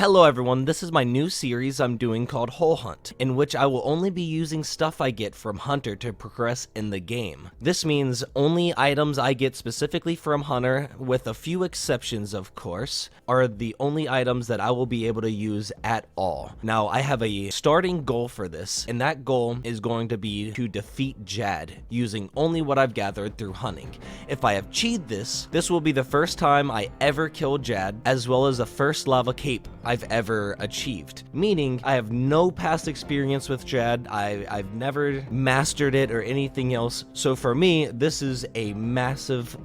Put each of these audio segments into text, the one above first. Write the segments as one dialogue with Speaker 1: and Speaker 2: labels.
Speaker 1: Hello everyone, this is my new series I'm doing called Hole Hunt, in which I will only be using stuff I get from Hunter to progress in the game. This means only items I get specifically from Hunter, with a few exceptions of course, are the only items that I will be able to use at all. Now I have a starting goal for this, and that goal is going to be to defeat Jad, using only what I've gathered through hunting. If I achieve this, this will be the first time I ever kill Jad, as well as the first lava cape I've ever achieved, meaning I have no past experience with Jad. I've never mastered it or anything else, so for me this is a massive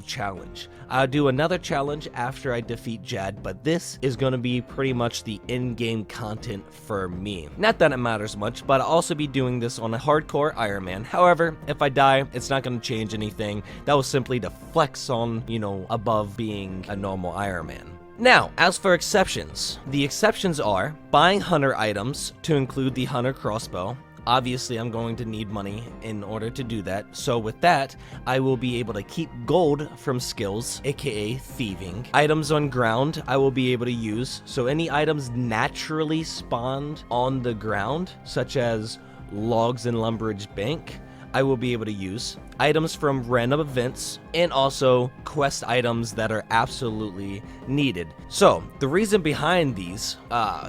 Speaker 1: challenge. I'll do another challenge after I defeat Jad, but this is going to be pretty much the in-game content for me. Not that it matters much, but I'll also be doing this on a hardcore Iron Man. However, if I die, it's not going to change anything. That was simply to flex on, above being a normal Iron Man. Now, as for exceptions, the exceptions are buying Hunter items to include the Hunter crossbow. Obviously, I'm going to need money in order to do that, so with that, I will be able to keep gold from skills, aka thieving. Items on ground, I will be able to use, so any items naturally spawned on the ground, such as logs in Lumberage Bank, I will be able to use. Items from random events, and also quest items that are absolutely needed. So, the reason behind these,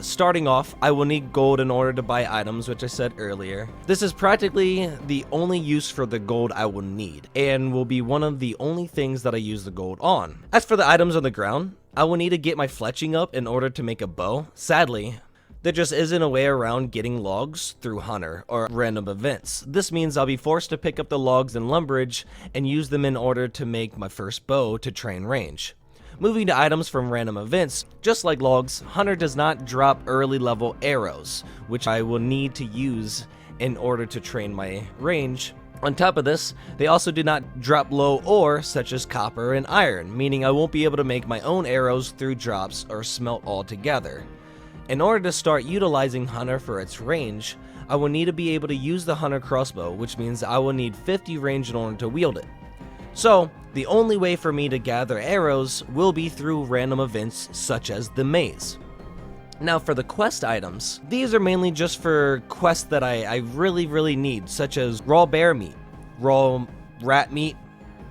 Speaker 1: starting off, I will need gold in order to buy items, which I said earlier. This is practically the only use for the gold I will need, and will be one of the only things that I use the gold on. As for the items on the ground, I will need to get my fletching up in order to make a bow. Sadly, there just isn't a way around getting logs through Hunter or random events. This means I'll be forced to pick up the logs in Lumberage and use them in order to make my first bow to train range. Moving to items from random events, just like logs, Hunter does not drop early level arrows, which I will need to use in order to train my range. On top of this, they also do not drop low ore such as copper and iron, meaning I won't be able to make my own arrows through drops or smelt altogether. In order to start utilizing Hunter for its range, I will need to be able to use the Hunter crossbow, which means I will need 50 range in order to wield it. So, the only way for me to gather arrows will be through random events such as the maze. Now for the quest items, these are mainly just for quests that I really need, such as raw bear meat, raw rat meat,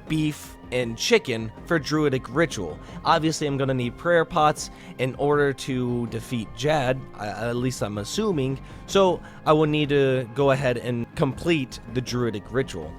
Speaker 1: beef, and chicken for druidic ritual. Obviously I'm gonna need prayer pots in order to defeat Jad, at least I'm assuming, so I will need to go ahead and complete the druidic ritual.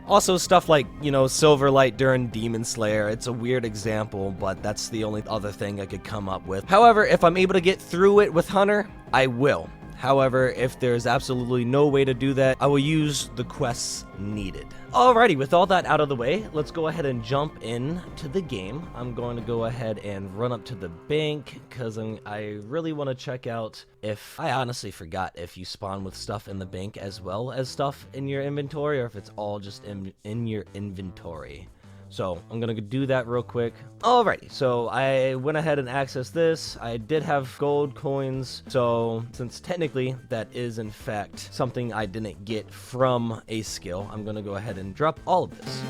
Speaker 1: Also stuff like, Silverlight during Demon Slayer. It's a weird example, but that's the only other thing I could come up with. However, if I'm able to get through it with Hunter, I will. However, if there's absolutely no way to do that, I will use the quests needed. Alrighty, with all that out of the way, let's go ahead and jump into the game. I'm going to go ahead and run up to the bank, because I really want to check out if... I honestly forgot if you spawn with stuff in the bank as well as stuff in your inventory, or if it's all just in your inventory. So I'm gonna do that real quick. Alrighty, so I went ahead and accessed this. I did have gold coins, so since technically that is in fact something I didn't get from a skill, I'm gonna go ahead and drop all of this.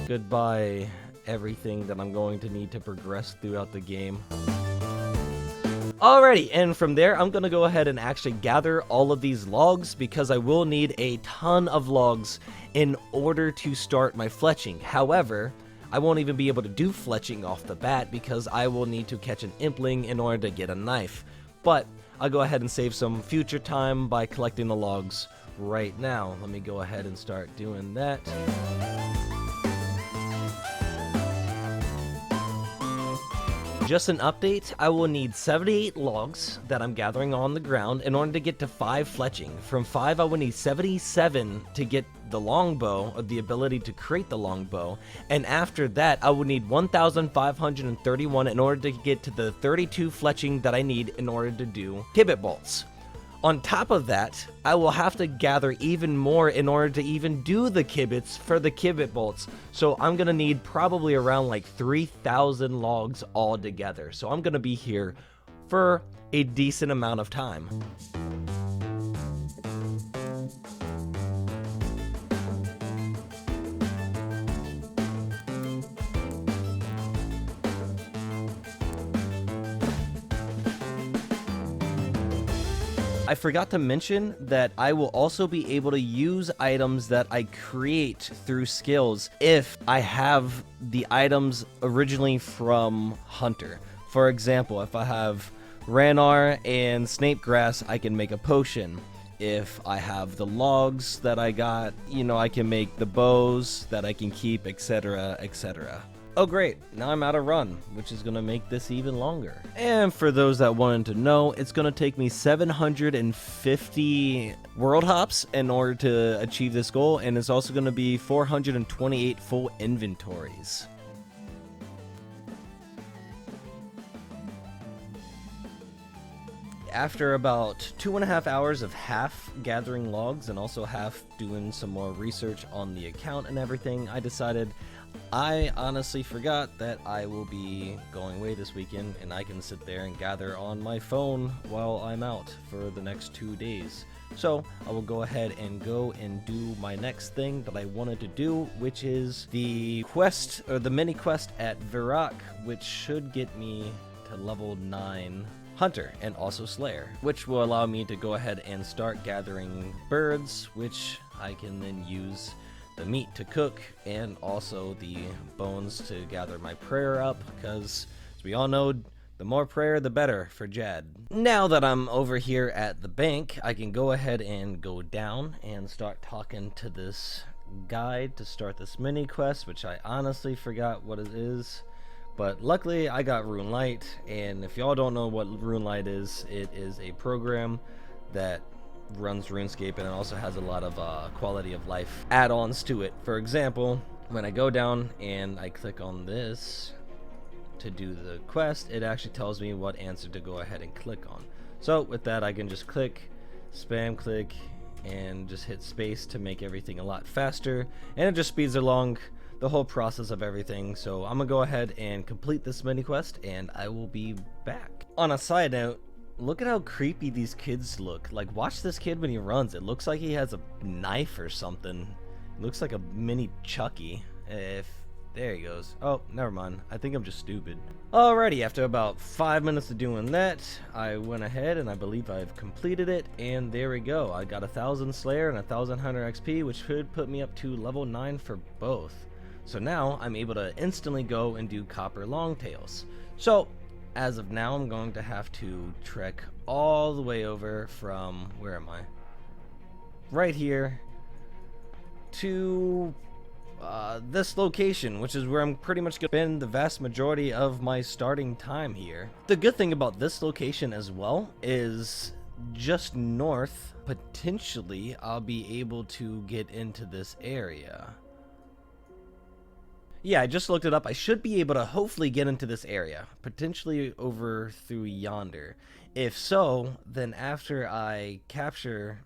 Speaker 1: Goodbye, everything that I'm going to need to progress throughout the game. Alrighty, and from there, I'm gonna go ahead and actually gather all of these logs, because I will need a ton of logs in order to start my fletching. However, I won't even be able to do fletching off the bat, because I will need to catch an impling in order to get a knife. But I'll go ahead and save some future time by collecting the logs right now. Let me go ahead and start doing that. Just an update, I will need 78 logs that I'm gathering on the ground in order to get to 5 fletching. From 5, I will need 77 to get the longbow, or the ability to create the longbow. And after that, I will need 1,531 in order to get to the 32 fletching that I need in order to do kibit bolts. On top of that, I will have to gather even more in order to even do the kibits for the kibit bolts. So I'm gonna need probably around like 3,000 logs all together. So I'm gonna be here for a decent amount of time. I forgot to mention that I will also be able to use items that I create through skills if I have the items originally from Hunter. For example, if I have Ranar and Snape Grass, I can make a potion. If I have the logs that I got, you know, I can make the bows that I can keep, etc., etc. Oh great, now I'm out of run, which is going to make this even longer. And for those that wanted to know, it's going to take me 750 world hops in order to achieve this goal, and it's also going to be 428 full inventories. After about 2.5 hours of half gathering logs and also half doing some more research on the account and everything, I decided I honestly forgot that I will be going away this weekend, and I can sit there and gather on my phone while I'm out for the next 2 days. So I will go ahead and go and do my next thing that I wanted to do, which is the quest, or the mini quest at Virac, which should get me to level 9 Hunter and also Slayer, which will allow me to go ahead and start gathering birds, which I can then use the meat to cook and also the bones to gather my prayer up, because as we all know, the more prayer the better for Jad. Now that I'm over here at the bank, I can go ahead and go down and start talking to this guide to start this mini quest, which I honestly forgot what it is. But luckily, I got RuneLite, and if y'all don't know what RuneLite is, it is a program that runs RuneScape, and it also has a lot of quality of life add-ons to it. For example, when I go down and I click on this to do the quest, it actually tells me what answer to go ahead and click on. So with that, I can just click, spam click, and just hit space to make everything a lot faster, and it just speeds along the whole process of everything. So I'm gonna go ahead and complete this mini quest, and I will be back. On a side note, look at how creepy these kids look. Like, watch this kid when he runs. It looks like he has a knife or something. It looks like a mini Chucky. There he goes. Oh, never mind. I think I'm just stupid. Alrighty, after about 5 minutes of doing that, I went ahead and I believe I've completed it, and there we go. I got 1,000 Slayer and 1,000 Hunter XP, which should put me up to level 9 for both. So now I'm able to instantly go and do Copper Longtails. So as of now, I'm going to have to trek all the way over from, where am I? Right here to this location, which is where I'm pretty much going to spend the vast majority of my starting time here. The good thing about this location as well is just north, potentially, I'll be able to get into this area. Yeah, I just looked it up. I should be able to hopefully get into this area, potentially over through yonder. If so, then after I capture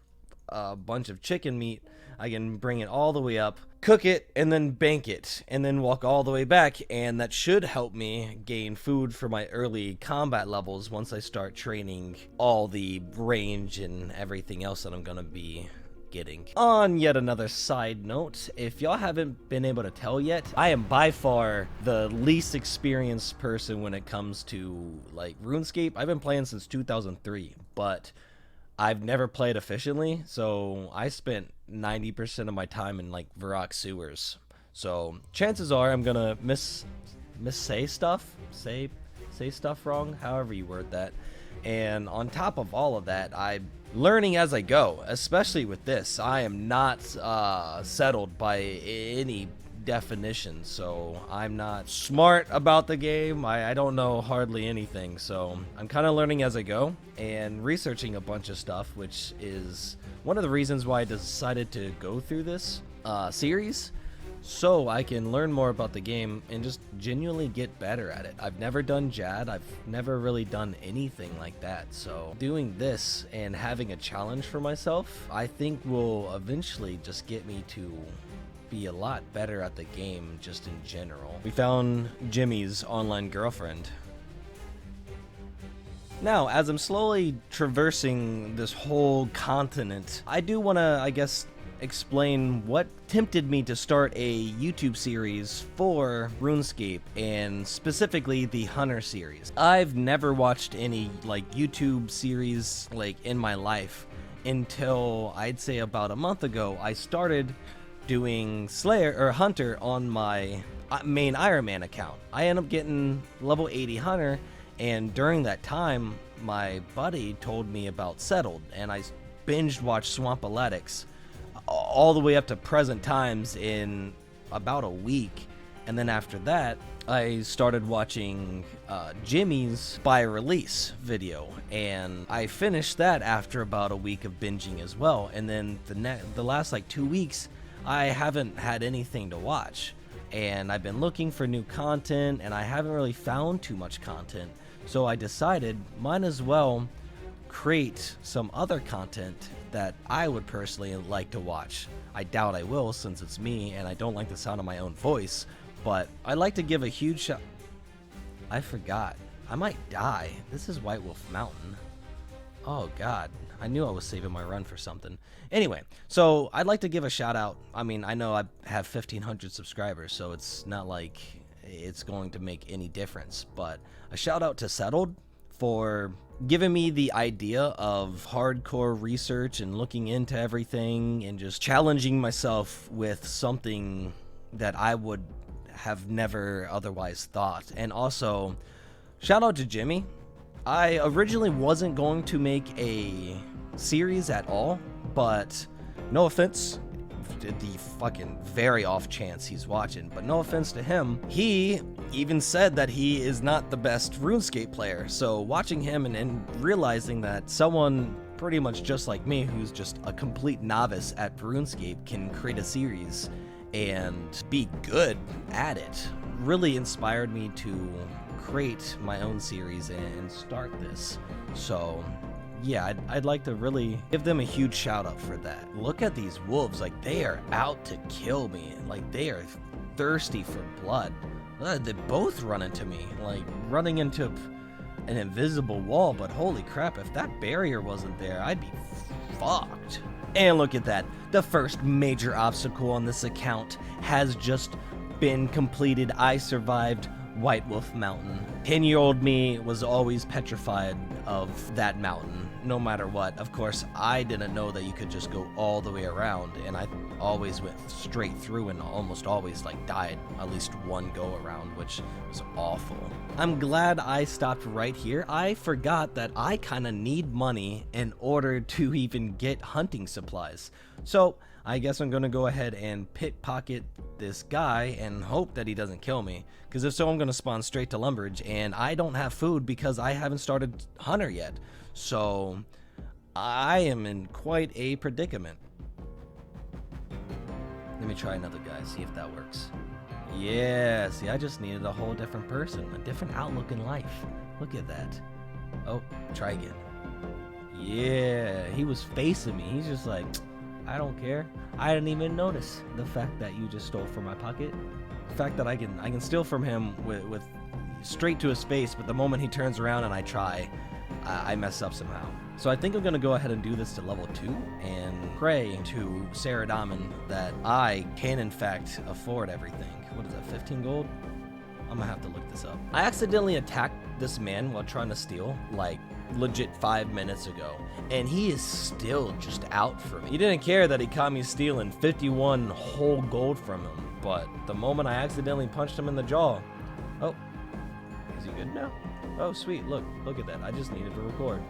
Speaker 1: a bunch of chicken meat, I can bring it all the way up, cook it, and then bank it, and then walk all the way back, and that should help me gain food for my early combat levels once I start training all the range and everything else that I'm gonna be getting. On yet another side note, if y'all haven't been able to tell yet, I am by far the least experienced person when it comes to like RuneScape. I've been playing since 2003, but I've never played efficiently, so I spent 90% of my time in like Virac sewers. So chances are I'm gonna say stuff wrong, however you word that. And on top of all of that, I'm learning as I go, especially with this. I am not settled by any definition, so I'm not smart about the game. I don't know hardly anything, so I'm kind of learning as I go and researching a bunch of stuff, which is one of the reasons why I decided to go through this series, so I can learn more about the game and just genuinely get better at it. I've never done Jad. I've never really done anything like that. So doing this and having a challenge for myself, I think will eventually just get me to be a lot better at the game just in general. We found Jimmy's online girlfriend. Now, as I'm slowly traversing this whole continent, I do want to, I guess, explain what tempted me to start a YouTube series for RuneScape, and specifically the Hunter series. I've never watched any like YouTube series like in my life until I'd say about a month ago. I started doing Slayer or Hunter on my main Iron Man account. I ended up getting level 80 Hunter, and during that time my buddy told me about Settled, and I binged watched Swampaletics all the way up to present times in about a week. And then after that, I started watching Jimmy's by release video, and I finished that after about a week of binging as well. And then the last like 2 weeks, I haven't had anything to watch, and I've been looking for new content, and I haven't really found too much content. So I decided might as well create some other content that I would personally like to watch. I doubt I will, since it's me and I don't like the sound of my own voice, but I'd like to give a huge shout. I forgot. I might die. This is White Wolf Mountain. Oh god. I knew I was saving my run for something. Anyway, so I'd like to give a shout out. I mean, I know I have 1,500 subscribers, so it's not like it's going to make any difference, but a shout out to Settled for giving me the idea of hardcore research and looking into everything and just challenging myself with something that I would have never otherwise thought. And also, shout out to Jimmy. I originally wasn't going to make a series at all, but no offense, the fucking very off chance he's watching, but no offense to him, he even said that he is not the best RuneScape player. So watching him and realizing that someone pretty much just like me, who's just a complete novice at RuneScape, can create a series and be good at it, really inspired me to create my own series and start this. So yeah, I'd like to really give them a huge shout out for that. Look at these wolves, like they are out to kill me, like they are thirsty for blood. They both run into me, like running into an invisible wall, but holy crap, if that barrier wasn't there, I'd be fucked. And look at that, the first major obstacle on this account has just been completed. I survived White Wolf Mountain. 10-year-old me was always petrified of that mountain, no matter what. Of course, I didn't know that you could just go all the way around, and I always went straight through and almost always like died at least one go around, which was awful. I'm glad I stopped right here. I forgot that I kind of need money in order to even get hunting supplies. So I guess I'm gonna go ahead and pickpocket this guy and hope that he doesn't kill me, because if so, I'm gonna spawn straight to Lumberage, and I don't have food because I haven't started Hunter yet. So I am in quite a predicament. Let me try another guy, see if that works. Yeah, see, I just needed a whole different person, a different outlook in life. Look at that. Oh, try again. Yeah, he was facing me. He's just like, I don't care. I didn't even notice the fact that you just stole from my pocket. The fact that I can steal from him with straight to his face, but the moment he turns around and I try, I mess up somehow. So I think I'm gonna go ahead and do this to level 2 and pray to Saradaman that I can in fact afford everything. What is that, 15 gold? I'm gonna have to look this up. I accidentally attacked this man while trying to steal, like legit 5 minutes ago, and he is still just out for me. He didn't care that he caught me stealing 51 whole gold from him, but the moment I accidentally punched him in the jaw, oh, is he good now? Oh sweet, look at that. I just needed to record,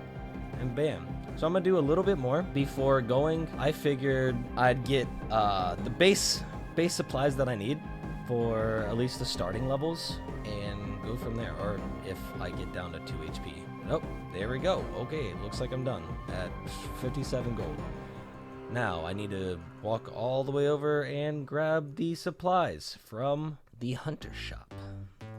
Speaker 1: and bam. So I'm gonna do a little bit more before going. I figured I'd get the base supplies that I need for at least the starting levels and go from there, or if I get down to 2 HP. Nope, there we go. Okay, looks like I'm done at 57 gold. Now I need to walk all the way over and grab the supplies from the Hunter shop.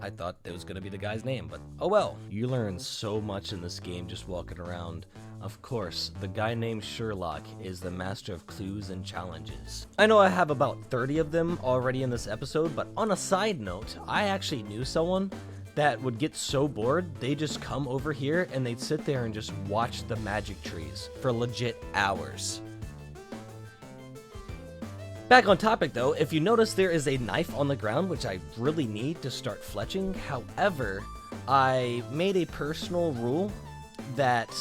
Speaker 1: I thought it was gonna be the guy's name, but oh well. You learn so much in this game just walking around. Of course, the guy named Sherlock is the master of clues and challenges. I know I have about 30 of them already in this episode, but on a side note, I actually knew someone that would get so bored, they just come over here and they'd sit there and just watch the magic trees for legit hours. Back on topic though, if you notice there is a knife on the ground, which I really need to start fletching. However, I made a personal rule that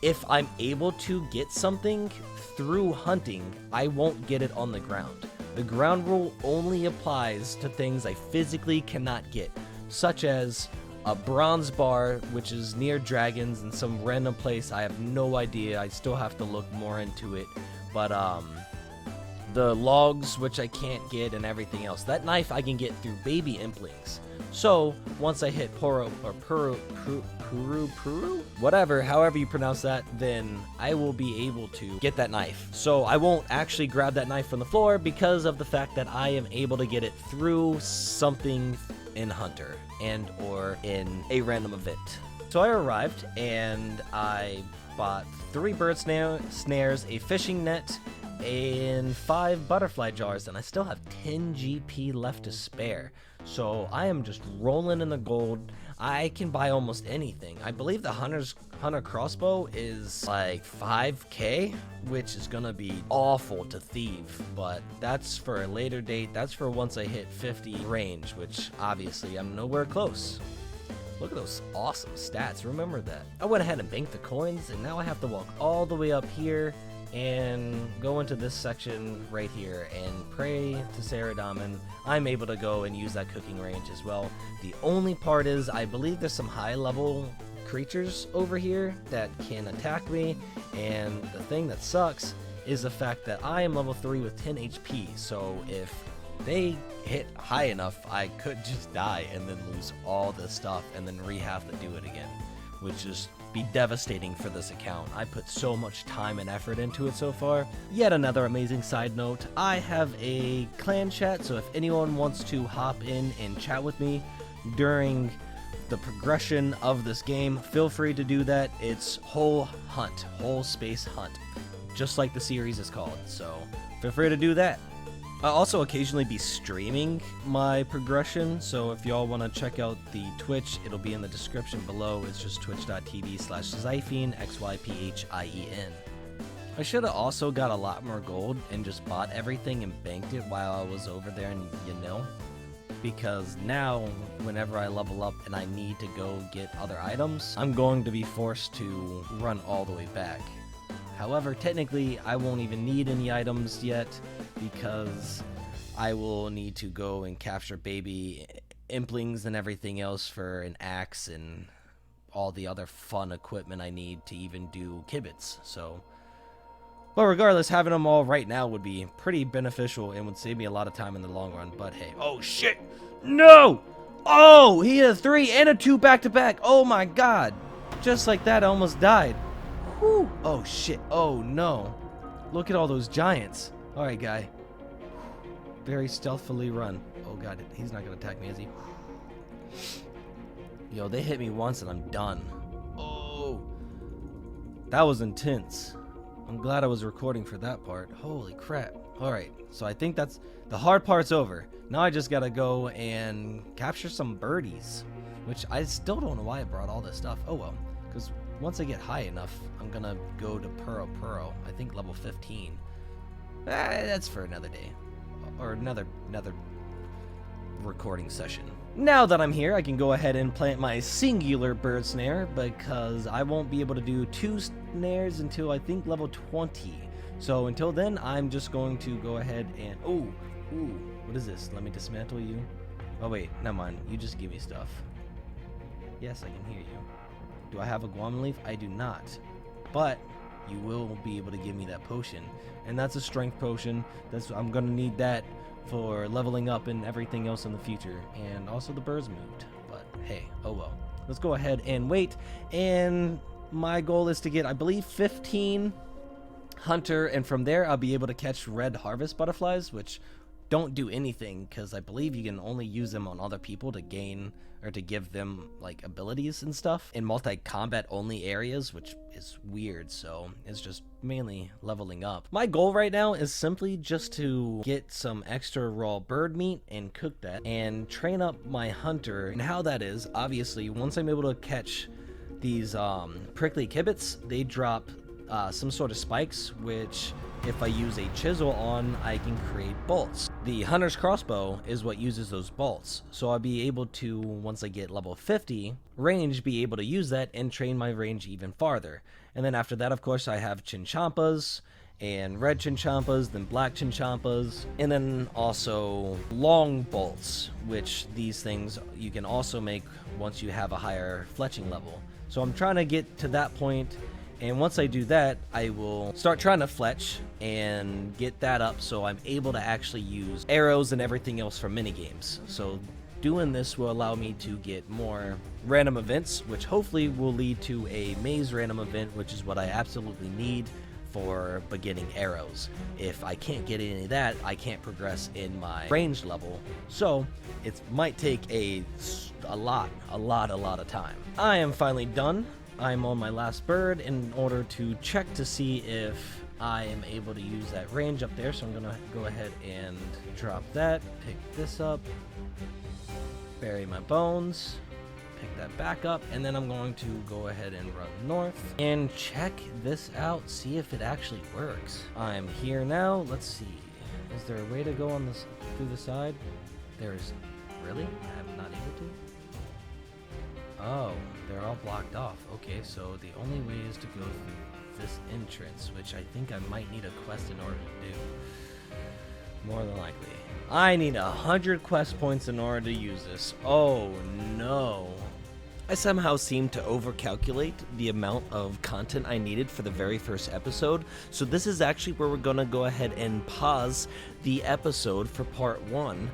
Speaker 1: if I'm able to get something through hunting, I won't get it on the ground. The ground rule only applies to things I physically cannot get, such as a bronze bar, which is near dragons in some random place. I have no idea. I still have to look more into it. But the logs, which I can't get, and everything else. That knife I can get through baby implings. So once I hit Puru, whatever, however you pronounce that, then I will be able to get that knife. So I won't actually grab that knife from the floor because of the fact that I am able to get it through something in Hunter and or in a random event. So I arrived and I bought 3 bird snares, a fishing net, and 5 butterfly jars, and I still have 10 GP left to spare. So I am just rolling in the gold. I can buy almost anything. I believe the hunter crossbow is like 5k, which is gonna be awful to thieve, but that's for a later date. That's for once I hit 50 range, which obviously I'm nowhere close. Look at those awesome stats. Remember that. I went ahead and banked the coins, and now I have to walk all the way up here and go into this section right here and pray to Saradomin. I'm able to go and use that cooking range as well. The only part is I believe there's some high level creatures over here that can attack me, and the thing that sucks is the fact that I am level 3 with 10 HP, so if they hit high enough, I could just die and then lose all this stuff and then have to do it again, which is be devastating for this account. I put so much time and effort into it so far. Yet another amazing side note, I have a clan chat, so if anyone wants to hop in and chat with me during the progression of this game, feel free to do that. It's Whole Hunt, Whole Space Hunt, just like the series is called, so feel free to do that. I'll also occasionally be streaming my progression, so if y'all want to check out the Twitch, it'll be in the description below. It's just twitch.tv/Xyphien, XYPHIEN. I should have also got a lot more gold and just bought everything and banked it while I was over there in Yanil, because now whenever I level up and I need to go get other items, I'm going to be forced to run all the way back. However, technically, I won't even need any items yet because I will need to go and capture baby implings and everything else for an axe and all the other fun equipment I need to even do kibitz. So, but regardless, having them all right now would be pretty beneficial and would save me a lot of time in the long run. But hey, oh shit, no! Oh, he had a 3 and a 2 back to back. Oh my god, just like that, I almost died. Whew. Oh shit, oh no. Look at all those giants. Alright, guy. Very stealthily run. Oh god, he's not gonna attack me, is he? Yo, they hit me once and I'm done. Oh, that was intense. I'm glad I was recording for that part. Holy crap. Alright, so I think that's the hard part's over. Now I just gotta go and capture some birdies, which I still don't know why I brought all this stuff. Oh well, because once I get high enough, I'm gonna go to Puro, I think level 15. That's for another day, or another recording session. Now that I'm here, I can go ahead and plant my singular bird snare, because I won't be able to do 2 snares until I think level 20. So until then, I'm just going to go ahead and ooh, what is this? Let me dismantle you. Oh wait, never mind. You just give me stuff. Yes, I can hear you. Do I have a guam leaf? I do not. But you will be able to give me that potion. And that's a strength potion. I'm gonna need that for leveling up and everything else in the future. And also the birds moved. But hey, oh well. Let's go ahead and wait. And my goal is to get, I believe, 15 hunter, and from there I'll be able to catch red harvest butterflies, which don't do anything because I believe you can only use them on other people to gain or to give them like abilities and stuff in multi-combat only areas, which is weird. So it's just mainly leveling up. My goal right now is simply just to get some extra raw bird meat and cook that and train up my hunter. And how that is, obviously, once I'm able to catch these prickly kibitz, they drop some sort of spikes, which if I use a chisel on, I can create bolts. The hunter's crossbow is what uses those bolts, so I'll be able to, once I get level 50 range, be able to use that and train my range even farther. And then after that, of course, I have chinchompas and red chinchompas, then black chinchompas, and then also long bolts, which these things you can also make once you have a higher fletching level. So I'm trying to get to that point, and once I do that, I will start trying to fletch and get that up so I'm able to actually use arrows and everything else from minigames. So doing this will allow me to get more random events, which hopefully will lead to a maze random event, which is what I absolutely need for beginning arrows. If I can't get any of that, I can't progress in my range level, so it might take a lot of time. I am finally done. I'm on my last bird in order to check to see if I am able to use that range up there, so I'm gonna go ahead and drop that, pick this up, bury my bones, pick that back up, and then I'm going to go ahead and run north and check this out, see if it actually works. I'm here now. Let's see. Is there a way to go on this through the side? There's really? I'm not able to? Oh, they're all blocked off. Okay, so the only way is to go through this entrance, which I think I might need a quest in order to do. More than likely. I need 100 quest points in order to use this. Oh no. I somehow seemed to overcalculate the amount of content I needed for the very first episode, so this is actually where we're gonna go ahead and pause the episode for part 1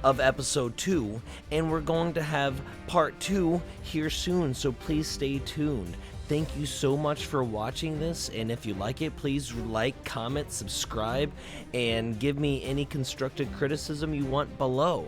Speaker 1: of episode 2, and we're going to have part 2 here soon, so please stay tuned. Thank you so much for watching this, and if you like it, please like, comment, subscribe, and give me any constructive criticism you want below.